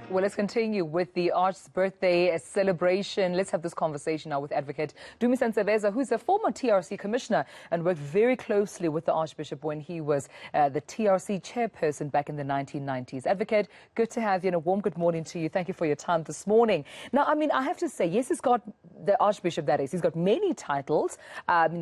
Well, let's continue with the Arch's birthday celebration. Let's have this conversation now with Advocate Dumisa Ntsebeza, who's a former TRC commissioner and worked very closely with the Archbishop when he was the TRC chairperson back in the 1990s. Advocate, good to have you, and a warm good morning to you. Thank you for your time this morning. Now, I mean, I have to say, yes, he's got the Archbishop, that is. He's got many titles,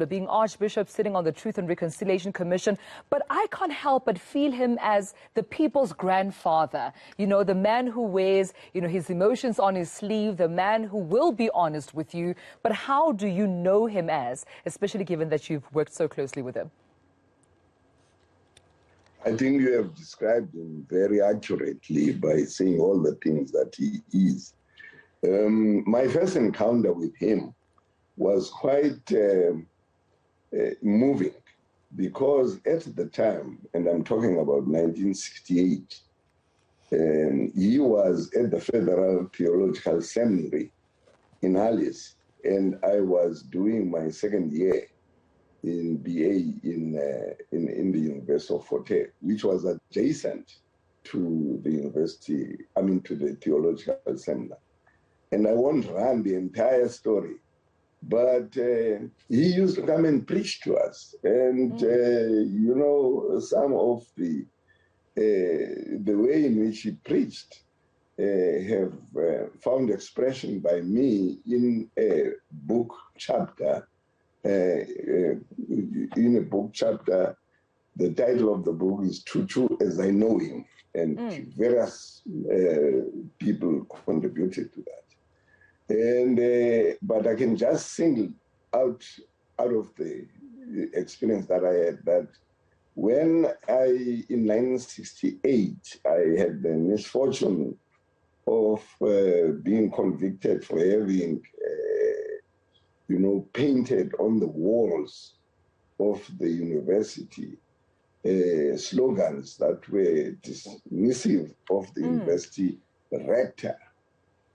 being Archbishop, sitting on the Truth and Reconciliation Commission, but I can't help but feel him as the people's grandfather, the man who wears, his emotions on his sleeve, the man who will be honest with you. But how do you know him as, especially given that you've worked so closely with him? I think you have described him very accurately by saying all the things that he is. My first encounter with him was quite moving, because at the time, and I'm talking about 1968, he was at the Federal Theological Seminary in Alice, and I was doing my second year in BA in the University of Fort Hare, which was adjacent to the university, to the Theological Seminar. And I won't run the entire story, but he used to come and preach to us. And, some of the way in which he preached have found expression by me in a book chapter. The title of the book is Tutu as I Know Him, and various people contributed to that. And but I can just single out of the experience that I had, that when in 1968, I had the misfortune of being convicted for having, painted on the walls of the university slogans that were dismissive of the university rector.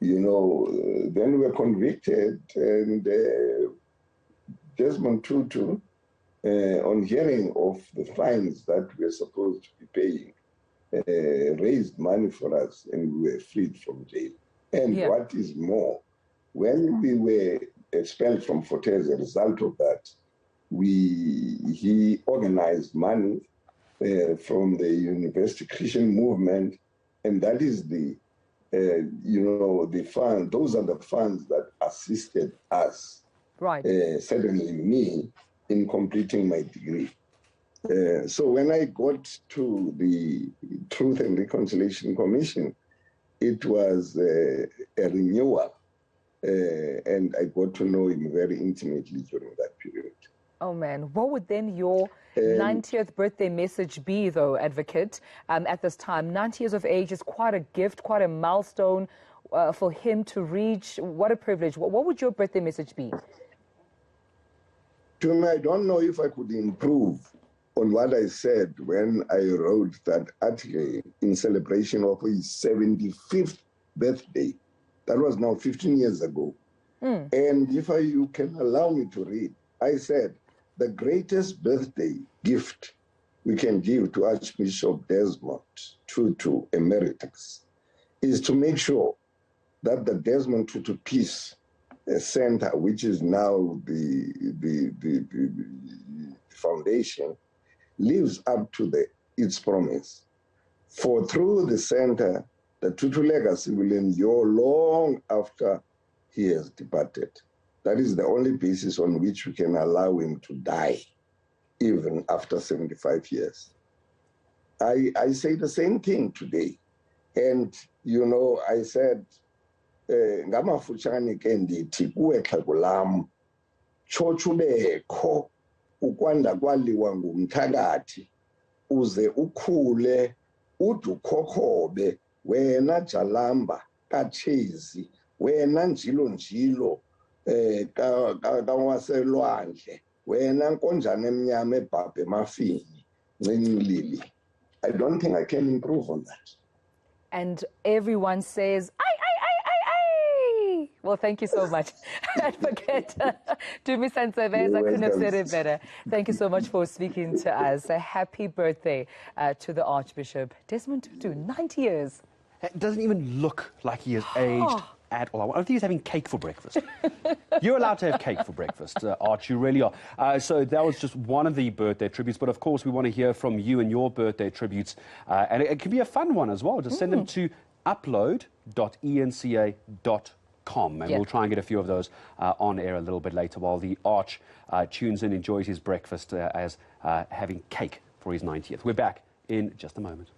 Then we were convicted, and Desmond Tutu, on hearing of the fines that we were supposed to be paying, raised money for us, and we were freed from jail. And what is more, when we were expelled from Fort Hare as a result of that, he organized money from the University Christian Movement, and that is the fund. Those are the funds that assisted us, right? Certainly me, in completing my degree. So when I got to the Truth and Reconciliation Commission, it was a renewal, and I got to know him very intimately during that period. Oh, man. What would then your 90th birthday message be, though, Advocate, at this time? 90 years of age is quite a gift, quite a milestone for him to reach. What a privilege. What would your birthday message be? To me, I don't know if I could improve on what I said when I wrote that article in celebration of his 75th birthday. That was now 15 years ago. And if you can allow me to read, I said, the greatest birthday gift we can give to Archbishop Desmond Tutu Emeritus is to make sure that the Desmond Tutu Peace Center, which is now the foundation, lives up to its promise. For through the center, the Tutu legacy will endure long after he has departed. That is the only basis on which we can allow him to die, even after 75 years. I say the same thing today. And, I said, ngamafutshane ke ndithi kuwe xhego lam tshotsho ubekho ukwanda kwaliwa ngumthakathi uze ukhule ude ukhokhobe wena jalamba katshezi wena njilo kawaselwandle wena nkonjane emnyama ebhabhe emafini ncinci. I don't think I can improve on that. And everyone says, aye. Well, thank you so much. Advocate Dumisa Ntsebeza, I couldn't have said it better. Thank you so much for speaking to us. A happy birthday to the Archbishop Desmond Tutu, 90 years. It doesn't even look like he has aged at all. I wonder if he's having cake for breakfast. You're allowed to have cake for breakfast, Arch, you really are. So that was just one of the birthday tributes, but of course we want to hear from you and your birthday tributes. And it can be a fun one as well. Just send them to upload.enca.com, and we'll try and get a few of those on air a little bit later while the Arch tunes in, enjoys his breakfast as having cake for his 90th. We're back in just a moment.